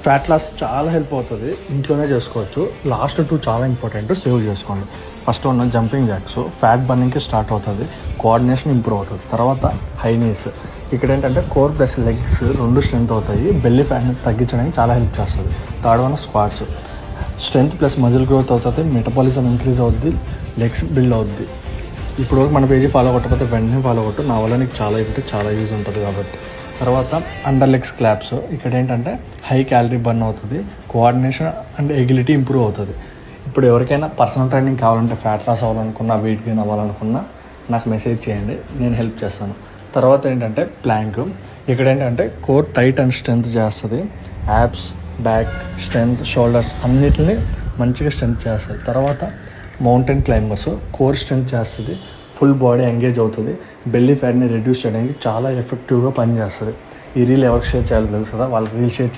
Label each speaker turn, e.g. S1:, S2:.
S1: Fat loss చాలా help అవుతుంది, ఇంట్లోనే చేసుకోవచ్చు. లాస్ట్ 2 చాలా ఇంపార్టెంట్, సేవ్ చేసుకోండి. ఫస్ట్ ఉన్న జంపింగ్ జాక్స్ ఫ్యాట్ బర్నింగ్కి స్టార్ట్ అవుతుంది, కోఆర్డినేషన్ ఇంప్రూవ్ అవుతుంది. తర్వాత హై నీస్, ఇక్కడ ఏంటంటే కోర్ ప్లస్ లెగ్స్ 2 స్ట్రెంత్ అవుతాయి, బెల్లీ ఫ్యాట్ని తగ్గించడానికి చాలా హెల్ప్ చేస్తుంది. Third one squats, strength plus muscle growth అవుతుంది, మెటబాలిజం ఇంక్రీజ్ అవుద్ది, లెగ్స్ బిల్డ్ అవుద్ది. ఇప్పుడు మన పేజీ ఫాలో కొట్టకపోతే వెంటనే ఫాలో కొట్టు, నా వల్ల నీకు చాలా యూజ్ ఉంటుంది కాబట్టి. తర్వాత అండర్ లెగ్స్ క్లాప్స్, ఇక్కడ ఏంటంటే హై క్యాలరీ బర్న్ అవుతుంది, కోఆర్డినేషన్ అండ్ ఎగిలిటీ ఇంప్రూవ్ అవుతుంది. ఇప్పుడు ఎవరికైనా పర్సనల్ ట్రైనింగ్ కావాలంటే, ఫ్యాట్ లాస్ అవ్వాలనుకున్నా, వెయిట్ గెయిన్ అవ్వాలనుకున్నా నాకు మెసేజ్ చేయండి, నేను హెల్ప్ చేస్తాను. తర్వాత ఏంటంటే ప్లాంక్, ఇక్కడ ఏంటంటే కోర్ టైట్ అండ్ స్ట్రెంత్ చేస్తుంది, యాబ్స్, బ్యాక్ స్ట్రెంత్, షోల్డర్స్ అన్నిటిని మంచిగా స్ట్రెంత్ చేస్తుంది. తర్వాత మౌంటైన్ క్లైంబర్స్, కోర్ స్ట్రెంత్ చేస్తుంది, ఫుల్ బాడీ ఎంగేజ్ అవుతుంది, బెల్లీ ఫ్యాట్ని రెడ్యూస్ చేయడానికి చాలా ఎఫెక్టివ్గా పనిచేస్తుంది. ఈ రీల్ ఎవరికి షేర్ చేయాలో తెలుసు కదా, వాళ్ళకి రీల్ షేర్